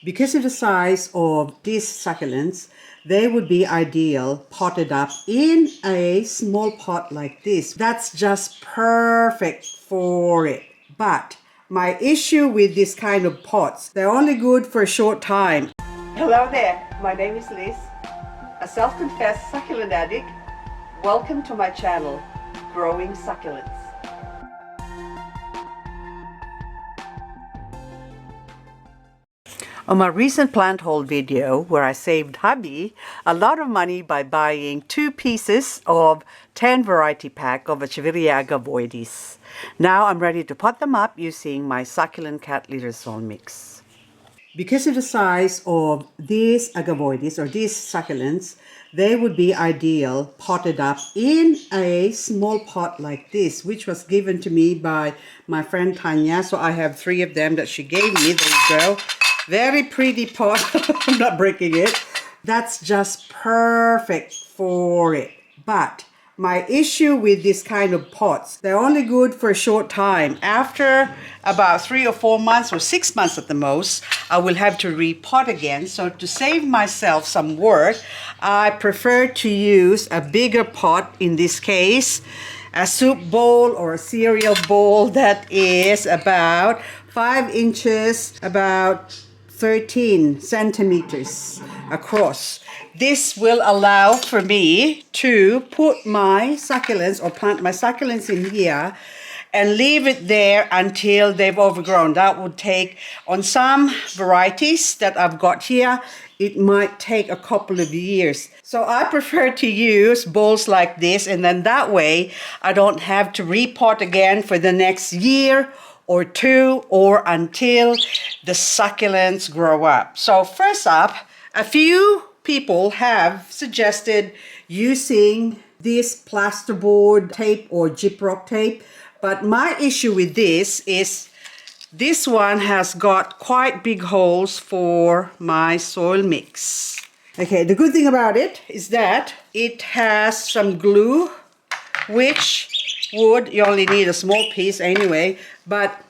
Because of the size of these succulents, they would be ideal potted up in a small pot like this. That's just perfect for it. But my issue with this kind of pots, they're only good for a short time. Hello there, my name is Liz, a self-confessed succulent addict. Welcome to my channel, Growing Succulents. On my recent plant haul video, where I saved hubby a lot of money by buying 2 pieces of 10 variety pack of Echeveria Agavoides. Now I'm ready to pot them up using my succulent cat litter soil mix. Because of the size of these agavoides or these succulents, they would be ideal potted up in a small pot like this, which was given to me by my friend Tanya. So I have 3 of them that she gave me. There you go. Very pretty pot. I'm not breaking it. That's just perfect for it. But my issue with this kind of pots, they're only good for a short time. After about 3 or 4 months or 6 months at the most, I will have to repot again. So to save myself some work, I prefer to use a bigger pot, in this case, a soup bowl or a cereal bowl that is about 5 inches, about 13 centimeters across. This will allow for me to put my succulents or plant my succulents in here and leave it there until they've overgrown. That would take, on some varieties that I've got here, it might take a couple of years. So I prefer to use bowls like this, and then that way I don't have to repot again for the next year or 2 or until the succulents grow up. So first up, a few people have suggested using this plasterboard tape or gyprock tape, but my issue with this is this one has got quite big holes for my soil mix. Okay, the good thing about it is that it has some glue, which wood, you only need a small piece anyway, but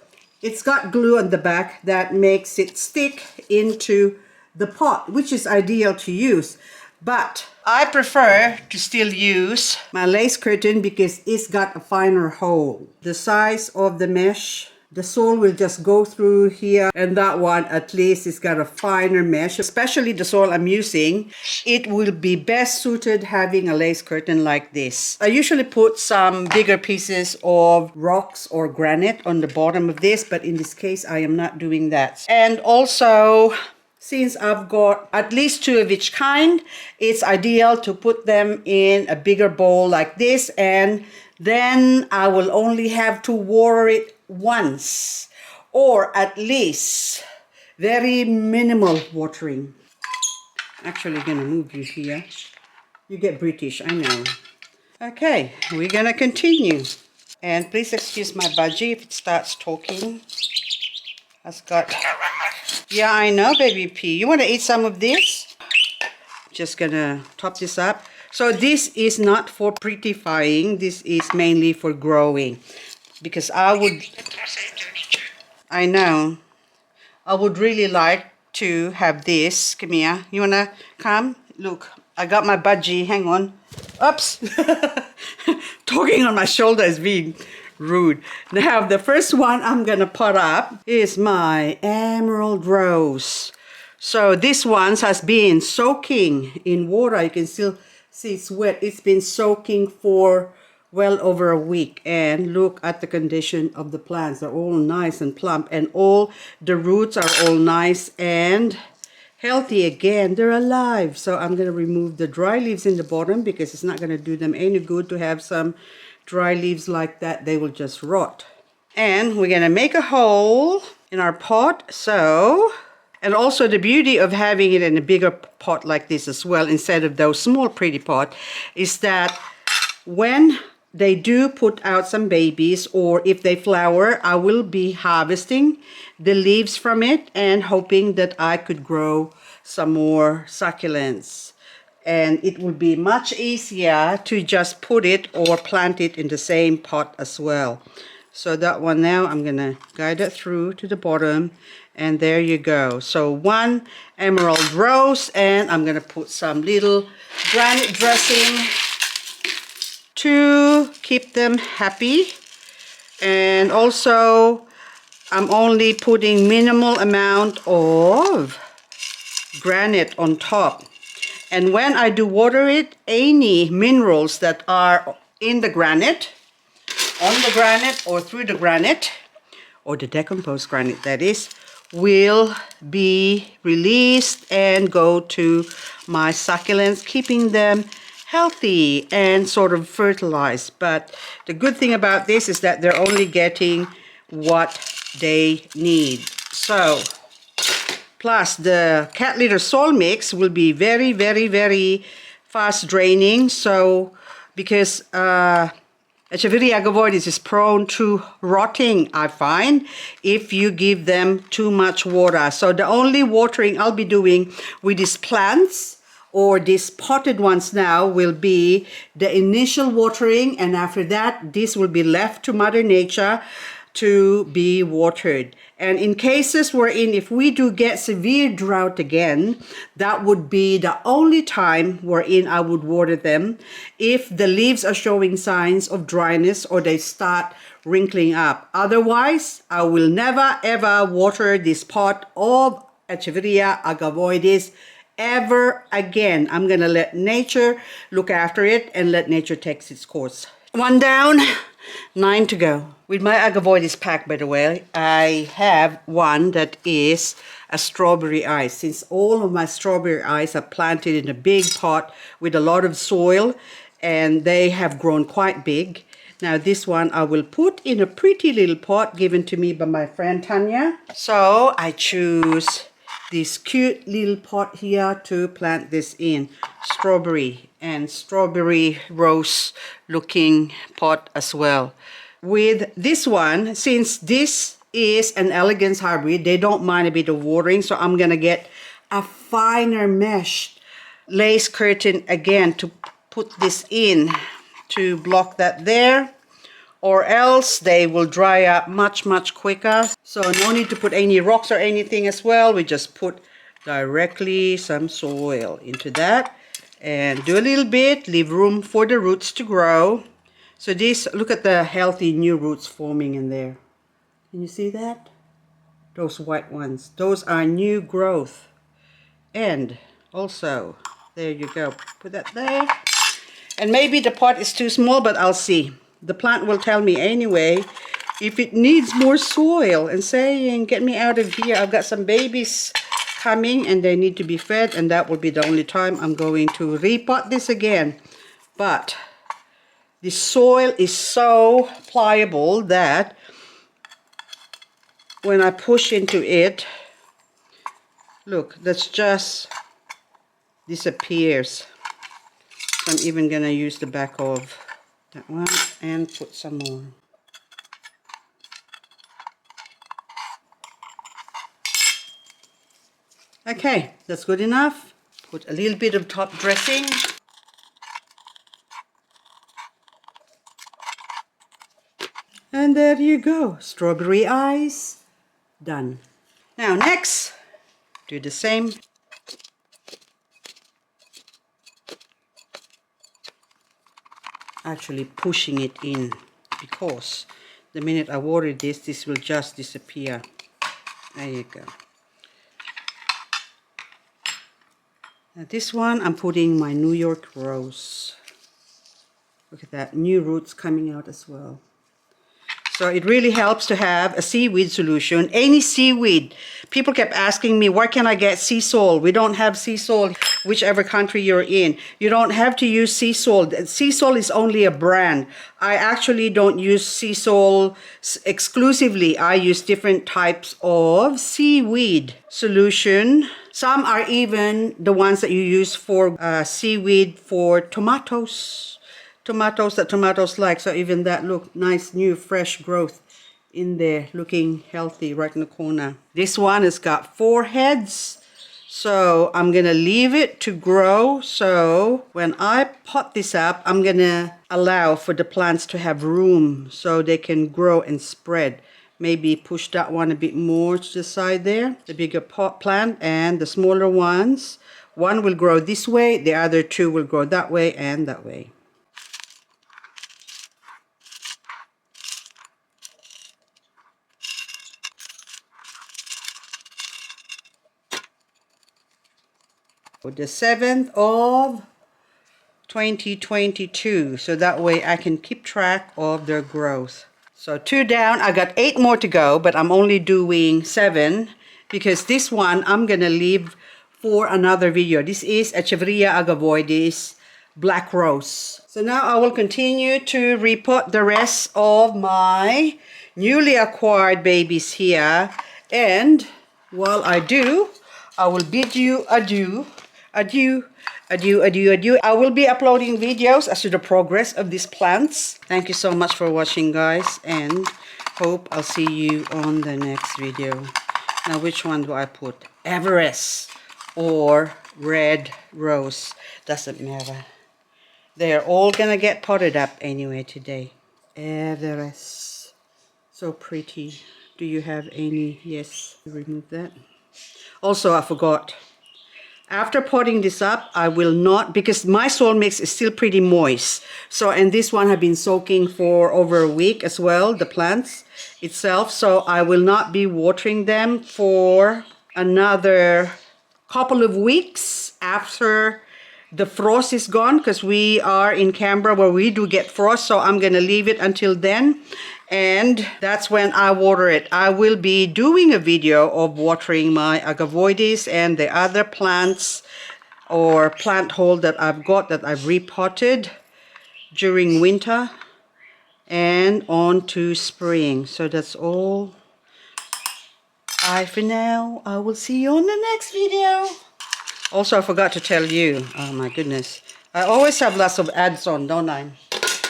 it's got glue on the back that makes it stick into the pot, which is ideal to use. But I prefer to still use my lace curtain because it's got a finer hole. The size of the mesh, the soil will just go through here, and that one at least it's got a finer mesh. Especially the soil I'm using, it will be best suited having a lace curtain like this. I usually put some bigger pieces of rocks or granite on the bottom of this, but in this case I am not doing that. And also, since I've got at least 2 of each kind, it's ideal to put them in a bigger bowl like this, and then I will only have to water it once, or at least very minimal watering. Actually gonna move you here. You get British, I know. Okay, we're gonna continue. And please excuse my budgie if it starts talking. Has got... Yeah, I know, baby P. You want to eat some of this? Just gonna top this up. So this is not for prettifying. This is mainly for growing. Because I know. I would really like to have this. Come here. You wanna come? Look, I got my budgie. Hang on. Oops. Talking on my shoulder is being rude. Now the first one I'm gonna pot up is my emerald rose. So this one has been soaking in water. You can still see it's wet. It's been soaking for well over a week, and look at the condition of the plants. They're all nice and plump, and all the roots are all nice and healthy again. They're alive. So I'm going to remove the dry leaves in the bottom because it's not going to do them any good to have some dry leaves like that. They will just rot. And we're going to make a hole in our pot. So, and also the beauty of having it in a bigger pot like this as well, instead of those small pretty pot, is that when they do put out some babies, or if they flower, I will be harvesting the leaves from it and hoping that I could grow some more succulents. And it will be much easier to just put it or plant it in the same pot as well. So that one now, I'm gonna guide it through to the bottom And there you go. So 1 emerald rose, and I'm gonna put some little granite dressing to keep them happy. And also I'm only putting minimal amount of granite on top. And when I do water it, any minerals that are in the granite, on the granite or through the granite, or the decomposed granite that is, will be released and go to my succulents, keeping them healthy and sort of fertilized. But the good thing about this is that they're only getting what they need. So, plus the cat litter soil mix will be very, very, very fast draining. So, because Echeveria Agavoides is prone to rotting, I find, if you give them too much water. So the only watering I'll be doing with these plants, or these potted ones now, will be the initial watering, and after that, this will be left to Mother Nature to be watered. And in cases wherein if we do get severe drought again, that would be the only time wherein I would water them, if the leaves are showing signs of dryness or they start wrinkling up. Otherwise, I will never ever water this pot of Echeveria Agavoides ever again. I'm gonna let nature look after it and let nature take its course. 1 down, 9 to go. With my Agavoides pack, by the way, I have one that is a strawberry ice. Since all of my strawberry ice are planted in a big pot with a lot of soil, and they have grown quite big. Now this one I will put in a pretty little pot given to me by my friend Tanya. So I choose this cute little pot here to plant this in. Strawberry and strawberry rose looking pot as well. With this one, since this is an elegance hybrid, they don't mind a bit of watering, so I'm gonna get a finer mesh lace curtain again to put this in to block that there, or else they will dry up much quicker. So no need to put any rocks or anything as well. We just put directly some soil into that and do a little bit, leave room for the roots to grow. So this, look at the healthy new roots forming in there. Can you see that? Those white ones, those are new growth. And also, there you go, put that there. And maybe the pot is too small, but I'll see. The plant will tell me anyway if it needs more soil and saying, get me out of here, I've got some babies coming and they need to be fed, and that will be the only time I'm going to repot this again. But the soil is so pliable that when I push into it, look, that's just disappears. So I'm even gonna use the back of that one and put some more. Okay, that's good enough. Put a little bit of top dressing. And there you go, strawberry ice, done. Now next, do the same. Actually pushing it in, because the minute I water this, this will just disappear. There you go. Now this one, I'm putting my New York rose. Look at that, new roots coming out as well. So it really helps to have a seaweed solution. Any seaweed. People kept asking me, where can I get sea salt? We don't have sea salt, whichever country you're in. You don't have to use sea salt. Sea salt is only a brand. I actually don't use sea salt exclusively. I use different types of seaweed solution. Some are even the ones that you use for seaweed for tomatoes. Tomatoes that tomatoes like. So even that, look, nice new fresh growth in there, looking healthy right in the corner. This one has got 4 heads, so I'm gonna leave it to grow. So when I pot this up, I'm gonna allow for the plants to have room so they can grow and spread. maybe push that one a bit more to the side there, the bigger pot plant, and the smaller ones. One will grow this way, the other two will grow that way and that way. For the 7th of 2022, so that way I can keep track of their growth. So 2 down, I got 8 more to go, but I'm only doing 7 because this one I'm gonna leave for another video. This is Echeveria Agavoides Black Rose. So now I will continue to repot the rest of my newly acquired babies here, and while I do, I will bid you adieu. Adieu, adieu, adieu, adieu. I will be uploading videos as to the progress of these plants. Thank you so much for watching, guys, and hope I'll see you on the next video. Now, which one do I put? Everest or Red Rose? Doesn't matter. They're all gonna get potted up anyway today. Everest. So pretty. Do you have any? Yes. Remove that. Also, I forgot. After potting this up, I will not, because my soil mix is still pretty moist. So, and this one have been soaking for over a week as well, the plants itself. So I will not be watering them for another couple of weeks after the frost is gone, because we are in Canberra where we do get frost. So I'm going to leave it until then. And that's when I water it. I will be doing a video of watering my agavoides and the other plants or plant hold that I've got that I've repotted during winter and on to spring. So that's all. Bye for now. I will see you on the next video. Also, I forgot to tell you, oh my goodness, I always have lots of ads on, don't I?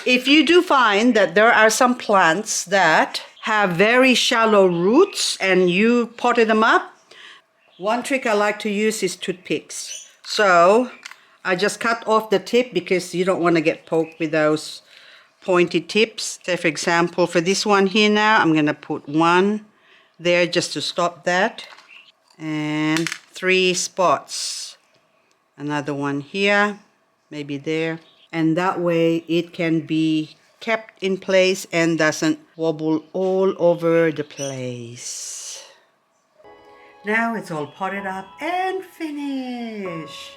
If you do find that there are some plants that have very shallow roots and you potted them up, one trick I like to use is toothpicks. So I just cut off the tip because you don't want to get poked with those pointy tips. Say for example, for this one here now, I'm going to put one there just to stop that. And 3 spots. Another one here, maybe there. And that way it can be kept in place and doesn't wobble all over the place. Now it's all potted up and finished.